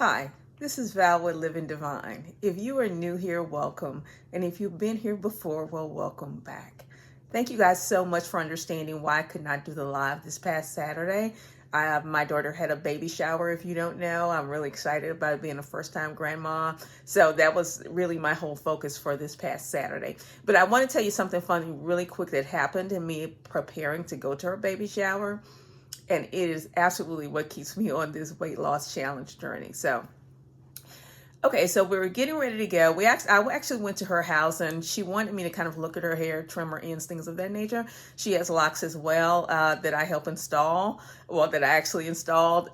Hi, this is Val with Living Divine. If you are new here, welcome. And if you've been here before, well, welcome back. Thank you guys so much for understanding why I could not do the live this past Saturday. My daughter had a baby shower, if you don't know. I'm really excited about being a first-time grandma. So that was really my whole focus for this past Saturday. But I want to tell you something funny really quick that happened in me preparing to go to her baby shower. And it is absolutely what keeps me on this weight loss challenge journey. So we were getting ready to go. I actually went to her house, and she wanted me to kind of look at her hair, trim her ends, things of that nature. She has locks as well that I help install, that I actually installed.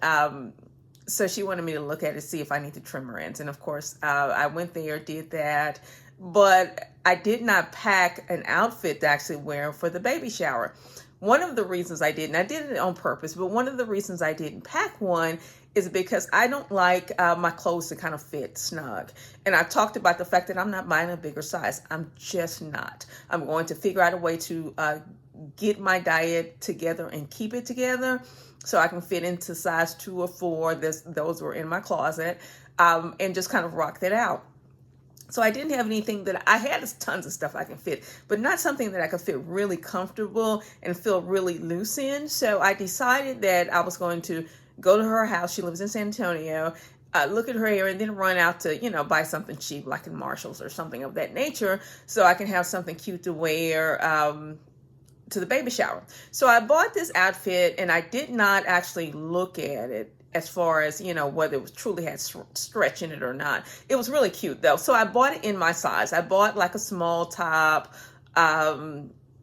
So she wanted me to look at it, see if I need to trim her ends. And of course, I went there, did that. But I did not pack an outfit to actually wear for the baby shower. One of the reasons I didn't, I did it on purpose, but one of the reasons I didn't pack one is because I don't like my clothes to kind of fit snug. And I talked about the fact that I'm not buying a bigger size. I'm just not. I'm going to figure out a way to get my diet together and keep it together so I can fit into size 2 or 4. Those were in my closet, and just kind of rock that out. So I didn't have anything I had tons of stuff I can fit, but not something that I could fit really comfortable and feel really loose in. So I decided that I was going to go to her house. She lives in San Antonio, look at her hair, and then run out to, buy something cheap like in Marshall's or something of that nature so I can have something cute to wear to the baby shower. So I bought this outfit, and I did not actually look at it as far as, whether it truly had stretch in it or not. It was really cute though. So I bought it in my size. I bought like a small top,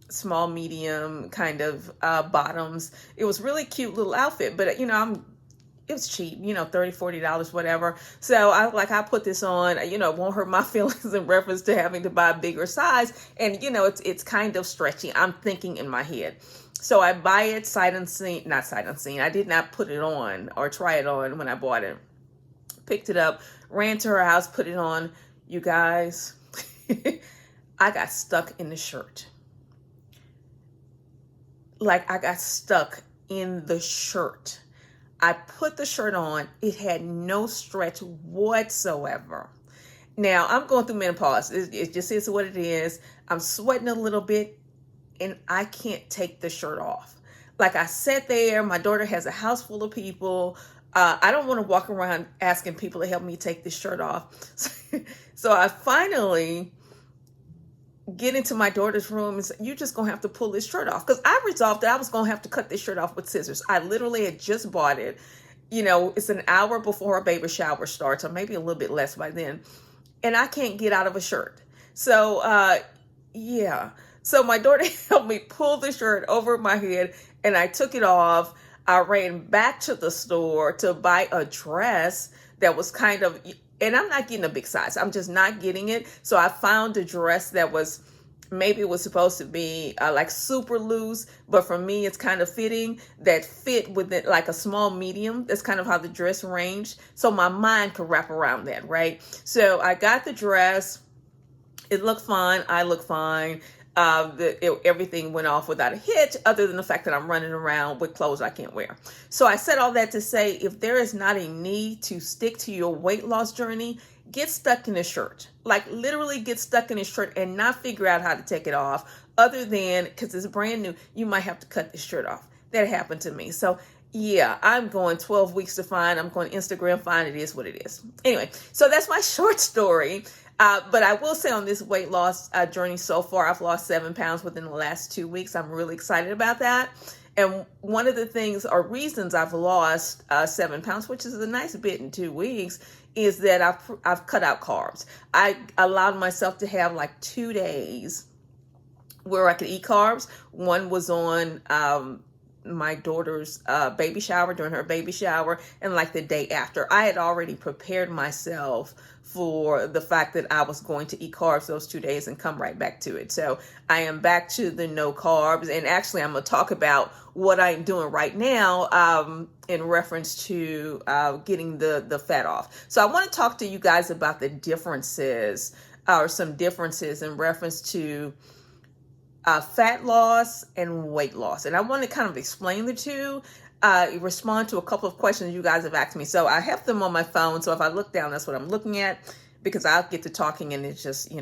small, medium kind of bottoms. It was really cute little outfit, but it was cheap, $30, $40, whatever. So I put this on, it won't hurt my feelings in reference to having to buy a bigger size. And, it's kind of stretchy. I'm thinking in my head. So I buy it not sight unseen. I did not put it on or try it on when I bought it. Picked it up, ran to her house, put it on. You guys, I got stuck in the shirt. Like I got stuck in the shirt. I put the shirt on. It had no stretch whatsoever. Now I'm going through menopause. It just is what it is. I'm sweating a little bit, and I can't take the shirt off. Like I sat there, my daughter has a house full of people. I don't want to walk around asking people to help me take this shirt off. So I finally get into my daughter's room and say, you're just going to have to pull this shirt off. Because I resolved that I was going to have to cut this shirt off with scissors. I literally had just bought it. It's an hour before her baby shower starts, or maybe a little bit less by then. And I can't get out of a shirt. So, yeah. So my daughter helped me pull the shirt over my head, and I took it off. I ran back to the store to buy a dress that was kind of, and I'm not getting a big size. I'm just not getting it. So I found a dress that was, maybe it was supposed to be like super loose, but for me, it's kind of fitting, that fit with it like a small medium. That's kind of how the dress ranged. So my mind could wrap around that, right? So I got the dress. It looked fine. I look fine. Everything went off without a hitch, other than the fact that I'm running around with clothes I can't wear. So I said all that to say, if there is not a need to stick to your weight loss journey, get stuck in a shirt. Like literally get stuck in a shirt and not figure out how to take it off, other than, because it's brand new, you might have to cut this shirt off. That happened to me. So yeah, I'm going 12 weeks to find. I'm going Instagram find. It is what it is. Anyway, so that's my short story. But I will say on this weight loss journey so far, I've lost 7 pounds within the last 2 weeks. I'm really excited about that. And one of the things or reasons I've lost 7 pounds, which is a nice bit in 2 weeks, is that I've cut out carbs. I allowed myself to have like 2 days where I could eat carbs. One was on my daughter's baby shower, during her baby shower, and like the day after. I had already prepared myself for the fact that I was going to eat carbs those 2 days and come right back to it. So I am back to the no carbs. And actually, I'm going to talk about what I'm doing right now in reference to getting the fat off. So I want to talk to you guys about the differences, or some differences in reference to fat loss and weight loss. And I want to kind of explain the two. respond to a couple of questions you guys have asked me. So I have them on my phone. So if I look down, that's what I'm looking at, because I'll get to talking and it's just,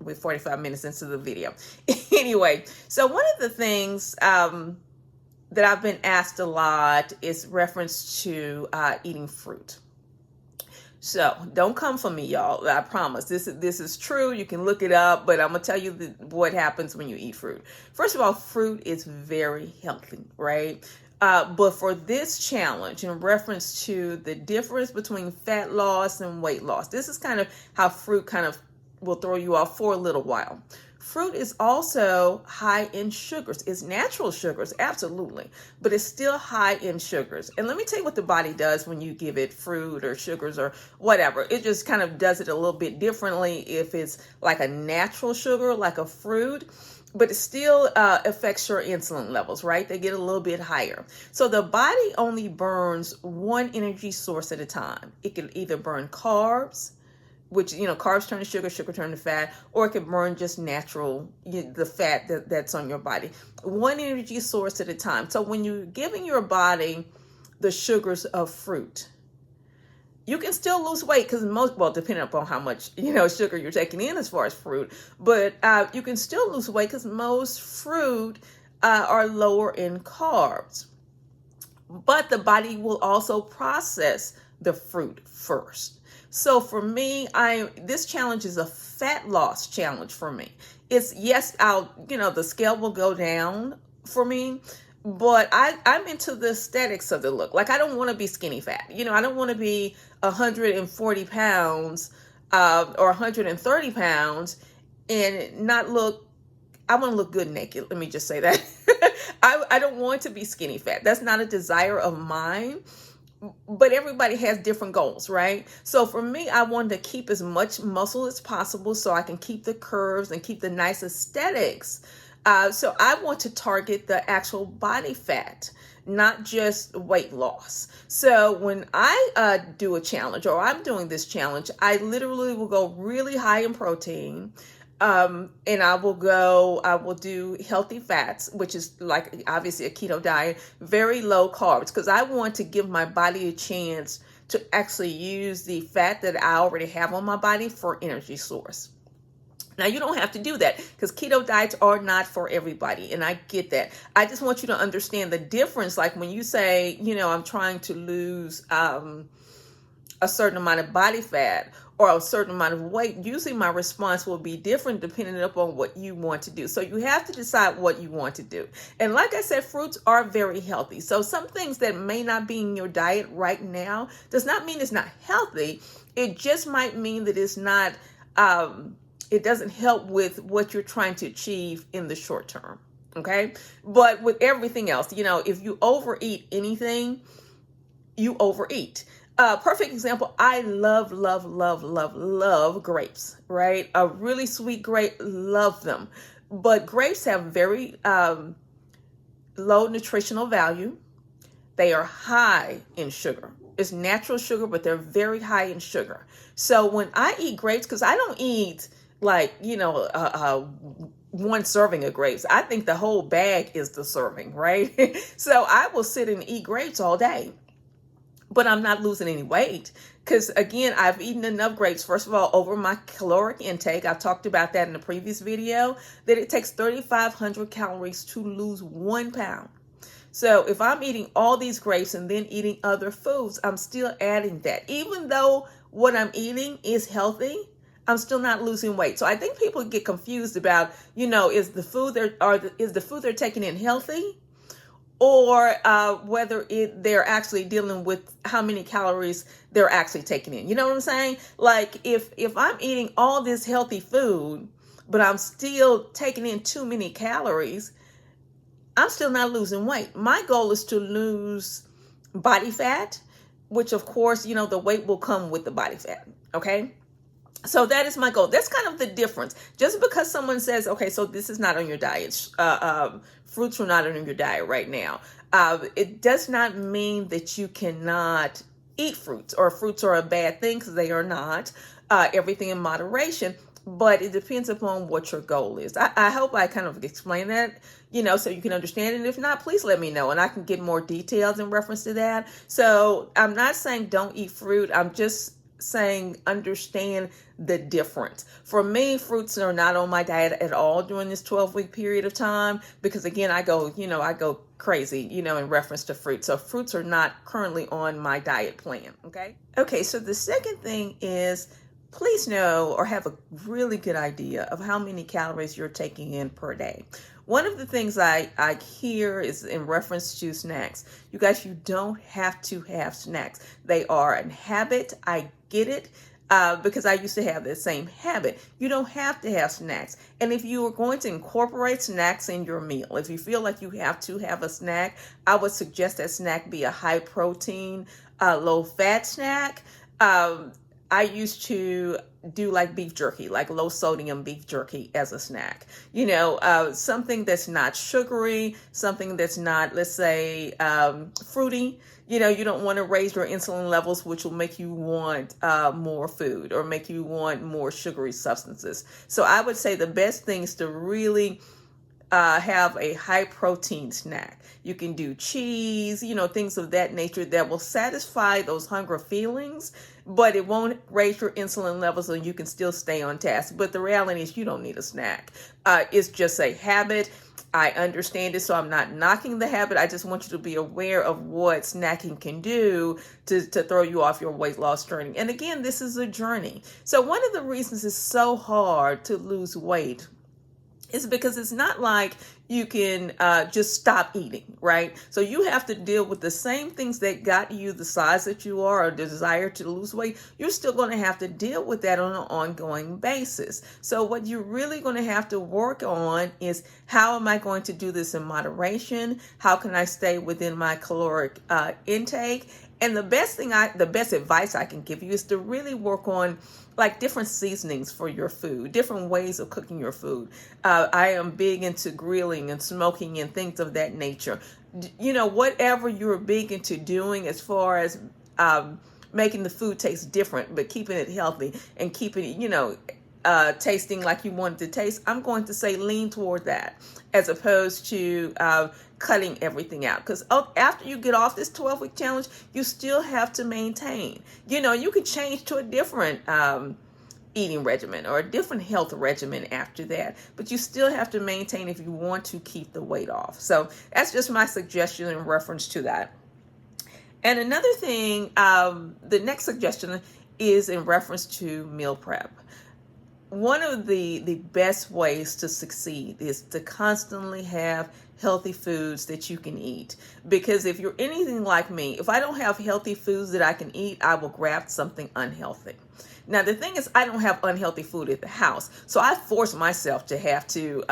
we're 45 minutes into the video. Anyway, so one of the things that I've been asked a lot is reference to eating fruit. So don't come for me, y'all. I promise. This is true. You can look it up, but I'm going to tell you what happens when you eat fruit. First of all, fruit is very healthy, right? But for this challenge, in reference to the difference between fat loss and weight loss, this is kind of how fruit kind of will throw you off for a little while. Fruit is also high in sugars. It's natural sugars, absolutely, but it's still high in sugars. And let me tell you what the body does when you give it fruit or sugars or whatever. It just kind of does it a little bit differently if it's like a natural sugar, like a fruit, but it still affects your insulin levels, right? They get a little bit higher. So the body only burns one energy source at a time. It can either burn carbs, which, carbs turn to sugar, sugar turn to fat, or it can burn just natural, the fat that's on your body. One energy source at a time. So when you're giving your body the sugars of fruit, you can still lose weight because depending upon how much, sugar you're taking in as far as fruit, but you can still lose weight because most fruit are lower in carbs. But the body will also process the fruit first. So for me, this challenge is a fat loss challenge for me. It's, yes, the scale will go down for me, but I'm into the aesthetics of the look. Like, I don't want to be skinny fat. I don't want to be 140 pounds or 130 pounds and not look, I want to look good naked. Let me just say that. I don't want to be skinny fat. That's not a desire of mine. But everybody has different goals, right? So for me, I wanted to keep as much muscle as possible so I can keep the curves and keep the nice aesthetics. So I want to target the actual body fat, not just weight loss. So when I do a challenge, or I'm doing this challenge, I literally will go really high in protein. And I will do healthy fats, which is like obviously a keto diet, very low carbs, because I want to give my body a chance to actually use the fat that I already have on my body for energy source. Now, you don't have to do that because keto diets are not for everybody. And I get that. I just want you to understand the difference. Like when you say, I'm trying to lose a certain amount of body fat or a certain amount of weight, usually my response will be different depending upon what you want to do. So you have to decide what you want to do. And like I said, fruits are very healthy. So some things that may not be in your diet right now does not mean it's not healthy. It just might mean that it's not, it doesn't help with what you're trying to achieve in the short term. Okay. But with everything else, if you overeat anything, you overeat. Perfect example. I love grapes, right? A really sweet grape, love them. But grapes have very low nutritional value. They are high in sugar. It's natural sugar, but they're very high in sugar. So when I eat grapes, because I don't eat like, one serving of grapes. I think the whole bag is the serving, right? So I will sit and eat grapes all day. But I'm not losing any weight because, again, I've eaten enough grapes, first of all, over my caloric intake. I've talked about that in the previous video, that it takes 3,500 calories to lose 1 pound. So if I'm eating all these grapes and then eating other foods, I'm still adding that. Even though what I'm eating is healthy, I'm still not losing weight. So I think people get confused about, is the food they're taking in healthy? Or whether they're actually dealing with how many calories they're actually taking in. You know what I'm saying? Like if I'm eating all this healthy food, but I'm still taking in too many calories, I'm still not losing weight. My goal is to lose body fat, which of course, the weight will come with the body fat. Okay. So that is my goal. That's kind of the difference. Just because someone says, okay, so this is not on your diet, fruits are not on your diet right now, it does not mean that you cannot eat fruits or fruits are a bad thing, because they are not. Everything in moderation. but it depends upon what your goal is. I hope I kind of explain that, so you can understand it. And if not, please let me know and I can get more details in reference to that. So I'm not saying don't eat fruit. I'm just saying understand the difference. For me, fruits are not on my diet at all during this 12-week period of time because again, I go crazy, in reference to fruit. So fruits are not currently on my diet plan. Okay, so the second thing is please know or have a really good idea of how many calories you're taking in per day. One of the things I hear is in reference to snacks. You guys, you don't have to have snacks. They are a habit. I get it. Because I used to have the same habit. You don't have to have snacks. And if you are going to incorporate snacks in your meal, if you feel like you have to have a snack, I would suggest that snack be a high protein, low fat snack. I used to do like beef jerky, like low sodium beef jerky as a snack. Something that's not sugary, something that's not, let's say, fruity. You don't want to raise your insulin levels, which will make you want more food or make you want more sugary substances. So I would say the best thing is to really have a high protein snack. You can do cheese, things of that nature that will satisfy those hunger feelings, but it won't raise your insulin levels and you can still stay on task. But the reality is you don't need a snack. It's just a habit. I understand it, so I'm not knocking the habit. I just want you to be aware of what snacking can do to throw you off your weight loss journey. And again, this is a journey. So one of the reasons it's so hard to lose weight is because it's not like you can just stop eating, right? So you have to deal with the same things that got you the size that you are or the desire to lose weight. You're still going to have to deal with that on an ongoing basis. So what you're really going to have to work on is how am I going to do this in moderation? How can I stay within my caloric intake? And the best advice I can give you is to really work on like different seasonings for your food, different ways of cooking your food. I am big into grilling and smoking and things of that nature. Whatever you're big into doing as far as making the food taste different, but keeping it healthy and keeping it, tasting like you want it to taste, I'm going to say lean toward that as opposed to cutting everything out. Because after you get off this 12-week challenge, you still have to maintain. You could change to a different eating regimen or a different health regimen after that, but you still have to maintain if you want to keep the weight off. So that's just my suggestion in reference to that. And another thing, the next suggestion is in reference to meal prep. One of the best ways to succeed is to constantly have healthy foods that you can eat. Because if you're anything like me, if I don't have healthy foods that I can eat, I will grab something unhealthy. Now, the thing is, I don't have unhealthy food at the house. So I force myself to have to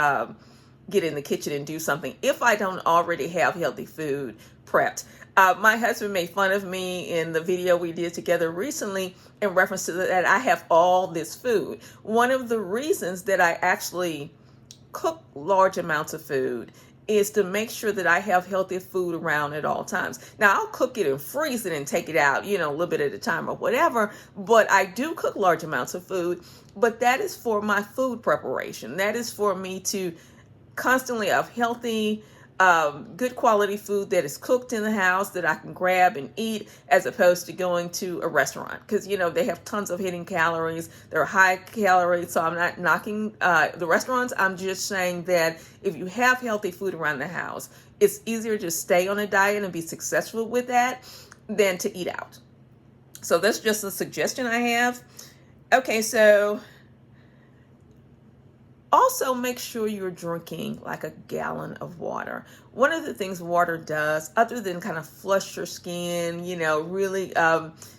get in the kitchen and do something if I don't already have healthy food prepped. My husband made fun of me in the video we did together recently in reference to that I have all this food. One of the reasons that I actually cook large amounts of food is to make sure that I have healthy food around at all times. Now, I'll cook it and freeze it and take it out, a little bit at a time or whatever, but I do cook large amounts of food, but that is for my food preparation. That is for me to constantly have healthy, good quality food that is cooked in the house that I can grab and eat as opposed to going to a restaurant. Because, they have tons of hidden calories. They're high calories. So I'm not knocking the restaurants. I'm just saying that if you have healthy food around the house, it's easier to stay on a diet and be successful with that than to eat out. So that's just a suggestion I have. Okay, so also make sure you're drinking like a gallon of water. One of the things water does, other than kind of flush your skin, really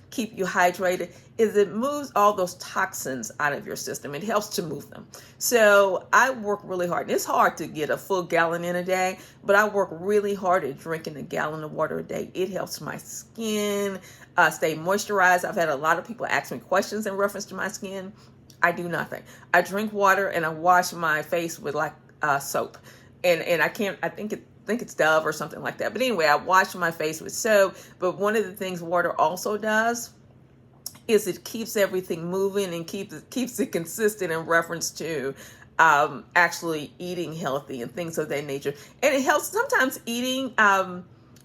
keep you hydrated, is it moves all those toxins out of your system. It helps to move them. So I work really hard. It's hard to get a full gallon in a day, but I work really hard at drinking a gallon of water a day. It helps my skin stay moisturized. I've had a lot of people ask me questions in reference to my skin. I do nothing. I drink water and I wash my face with like soap, and I think it's Dove or something like that. But anyway, I wash my face with soap. But one of the things water also does is it keeps everything moving and keeps it consistent in reference to actually eating healthy and things of that nature. And it helps sometimes eating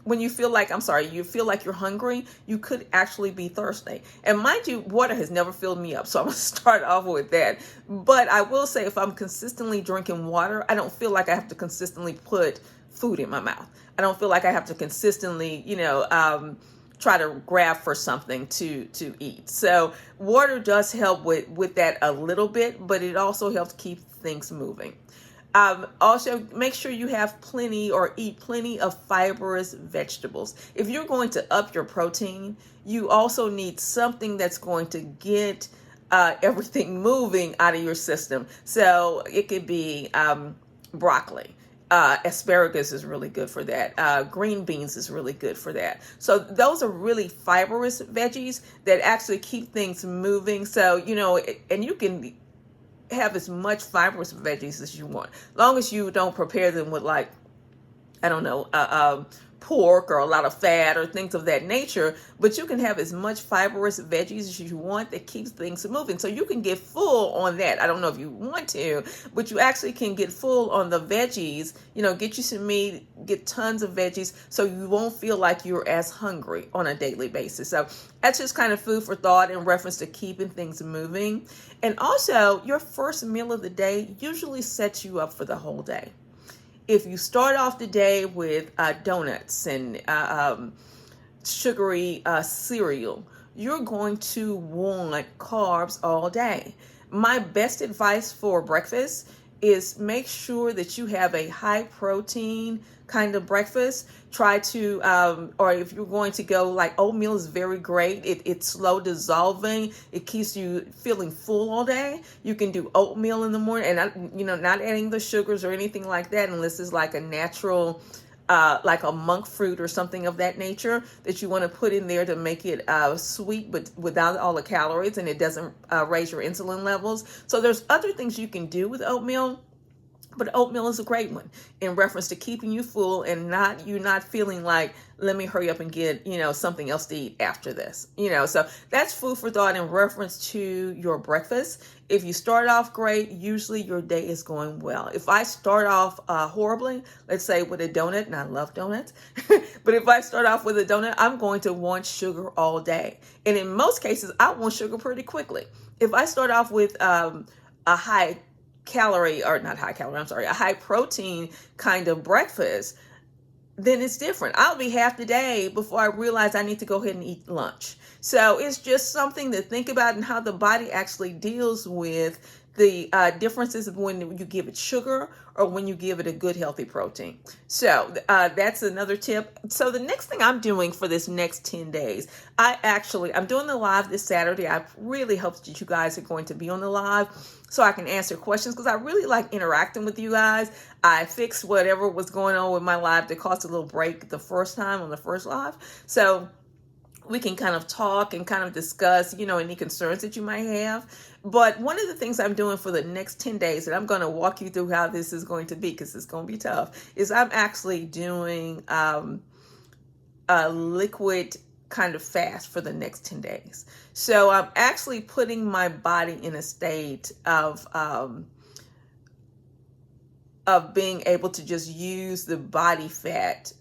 when you feel like, you feel like you're hungry, you could actually be thirsty. And mind you, water has never filled me up, so I'm going to start off with that. But I will say, if I'm consistently drinking water, I don't feel like I have to consistently put food in my mouth. I don't feel like I have to consistently, try to grab for something to eat. So water does help with that a little bit, but it also helps keep things moving. Also, make sure you have plenty or eat plenty of fibrous vegetables. If you're going to up your protein, you also need something that's going to get everything moving out of your system. So it could be broccoli. Asparagus is really good for that. Green beans is really good for that. So those are really fibrous veggies that actually keep things moving. So, and you can have as much fibrous veggies as you want, long as you don't prepare them with pork or a lot of fat or things of that nature. But you can have as much fibrous veggies as you want that keeps things moving. So you can get full on that. I don't know if you want to, but you actually can get full on the veggies, get you some meat, get tons of veggies, so you won't feel like you're as hungry on a daily basis. So that's just kind of food for thought in reference to keeping things moving. And also, your first meal of the day usually sets you up for the whole day. If you start off the day with donuts and sugary cereal, you're going to want carbs all day. My best advice for breakfast is make sure that you have a high protein kind of breakfast. Try to, or if you're going to go, like oatmeal is very great. It's slow dissolving. It keeps you feeling full all day. You can do oatmeal in the morning, and not adding the sugars or anything like that, unless it's like a natural, like a monk fruit or something of that nature that you want to put in there to make it sweet, but without all the calories, and it doesn't raise your insulin levels. So there's other things you can do with oatmeal. But oatmeal is a great one in reference to keeping you full and not feeling like, let me hurry up and get, something else to eat after this. So that's food for thought in reference to your breakfast. If you start off great, usually your day is going well. If I start off horribly, let's say with a donut, and I love donuts, but if I start off with a donut, I'm going to want sugar all day. And in most cases, I want sugar pretty quickly. If I start off with a high protein kind of breakfast, then it's different. I'll be half the day before I realize I need to go ahead and eat lunch. So it's just something to think about, and how the body actually deals with the differences of when you give it sugar or when you give it a good healthy protein. So that's another tip. So the next thing I'm doing for this next 10 days, I'm doing the live this Saturday. I really hope that you guys are going to be on the live so I can answer questions, because I really like interacting with you guys. I fixed whatever was going on with my live that caused a little break the first time on the first live. So we can kind of talk and kind of discuss, any concerns that you might have. But one of the things I'm doing for the next 10 days, and I'm going to walk you through how this is going to be, because it's going to be tough, is I'm actually doing a liquid kind of fast for the next 10 days. So I'm actually putting my body in a state of being able to just use the body fat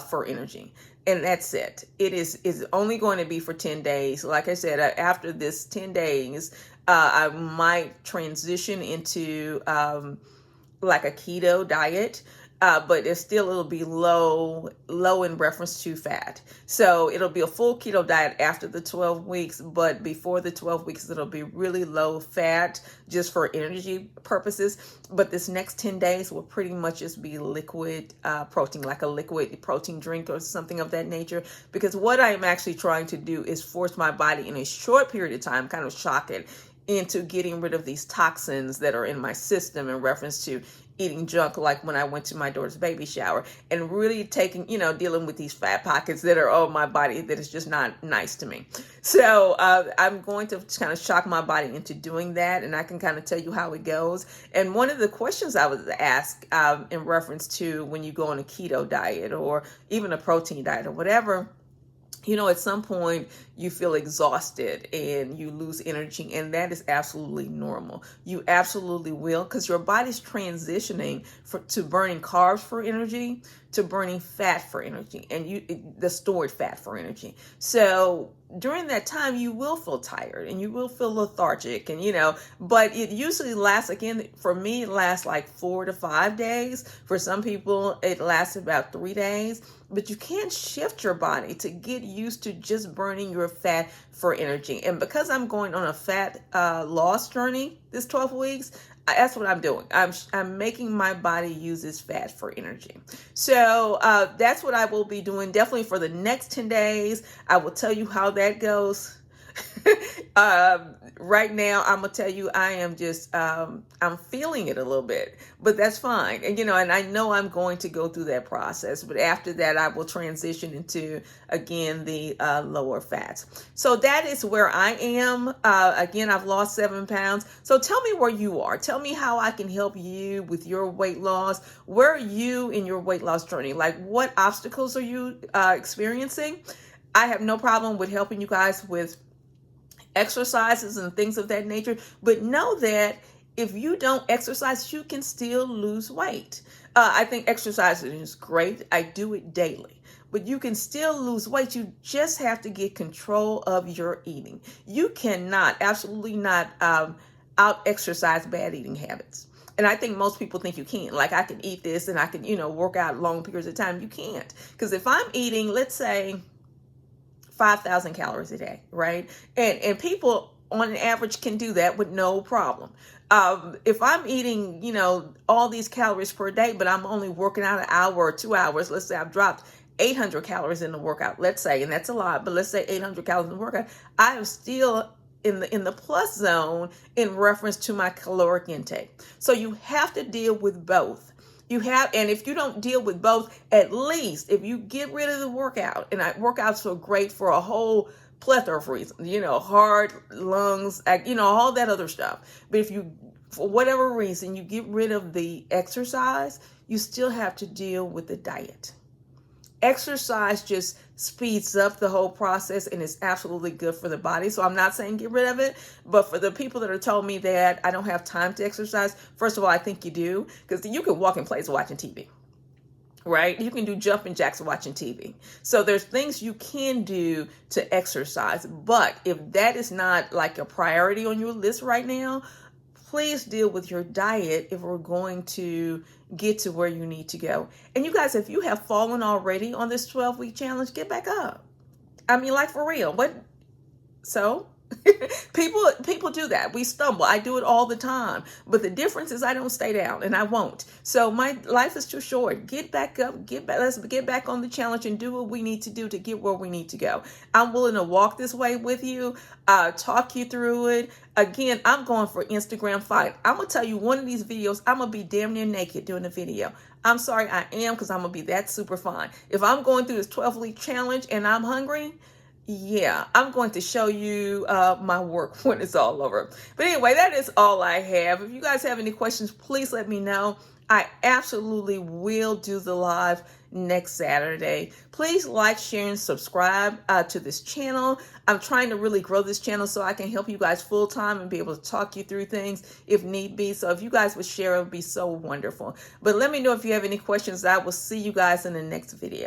for energy. And that's it. It is only going to be for 10 days. Like I said, after this 10 days, I might transition into like a keto diet. But it'll be low in reference to fat. So it'll be a full keto diet after the 12 weeks, but before the 12 weeks, it'll be really low fat just for energy purposes. But this next 10 days will pretty much just be liquid protein, like a liquid protein drink or something of that nature. Because what I'm actually trying to do is force my body in a short period of time, kind of shock it into getting rid of these toxins that are in my system in reference to eating junk, like when I went to my daughter's baby shower, and really taking, dealing with these fat pockets that are on my body that is just not nice to me. So I'm going to kind of shock my body into doing that, and I can kind of tell you how it goes. And one of the questions I was asked in reference to when you go on a keto diet or even a protein diet or whatever at some point you feel exhausted and you lose energy, and that is absolutely normal. You absolutely will, because your body's transitioning to burning carbs for energy to burning fat for energy, and the stored fat for energy. So during that time you will feel tired and you will feel lethargic, and but it usually lasts, again, for me it lasts like 4 to 5 days. For some people it lasts about 3 days. But you can't shift your body to get used to just burning your fat for energy. And because I'm going on a fat loss journey this 12 weeks, that's what I'm doing. I'm making my body use its fat for energy. So that's what I will be doing definitely for the next 10 days. I will tell you how that goes. Right now, I'm gonna tell you, I am just I'm feeling it a little bit, but that's fine. And and I know I'm going to go through that process, but after that I will transition into, again, the lower fats. So that is where I am. Again, I've lost 7 pounds. So tell me where you are. Tell me how I can help you with your weight loss. Where are you in your weight loss journey? Like, what obstacles are you experiencing? I have no problem with helping you guys with exercises and things of that nature, but know that if you don't exercise, you can still lose weight. I think exercise is great. I do it daily, but you can still lose weight. You just have to get control of your eating. You cannot, absolutely not, out exercise bad eating habits. And I think most people think you can. Like, I can eat this and I can, work out long periods of time. You can't. Because if I'm eating, let's say, 5,000 calories a day, right? And people on average can do that with no problem. If I'm eating, all these calories per day, but I'm only working out an hour or 2 hours, let's say I've dropped 800 calories in the workout, let's say, and that's a lot, but let's say 800 calories in the workout, I am still in the plus zone in reference to my caloric intake. So you have to deal with both. And if you don't deal with both, at least if you get rid of the workout, and workouts are great for a whole plethora of reasons, heart, lungs, all that other stuff. But if you, for whatever reason, you get rid of the exercise, you still have to deal with the diet. Exercise just speeds up the whole process and is absolutely good for the body. So I'm not saying get rid of it, but for the people that are telling me that I don't have time to exercise, first of all, I think you do, because you can walk in place watching TV, right? You can do jumping jacks watching TV. So there's things you can do to exercise. But if that is not like a priority on your list right now, please deal with your diet if we're going to get to where you need to go. And you guys, if you have fallen already on this 12-week challenge, get back up. I mean, like, for real. What? So people do that. We stumble. I do it all the time. But the difference is I don't stay down, and I won't. So my life is too short. Get back up. Let's get back on the challenge and do what we need to do to get where we need to go. I'm willing to walk this way with you, talk you through it. Again, I'm going for Instagram fine. I'm going to tell you, one of these videos, I'm going to be damn near naked doing the video. I'm sorry, I am, because I'm going to be that super fine. If I'm going through this 12-week challenge and I'm hungry, yeah, I'm going to show you my work when it's all over. But anyway, that is all I have. If you guys have any questions, please let me know. I absolutely will do the live next Saturday. Please like, share, and subscribe to this channel. I'm trying to really grow this channel so I can help you guys full time and be able to talk you through things if need be. So if you guys would share, it would be so wonderful. But let me know if you have any questions. I will see you guys in the next video.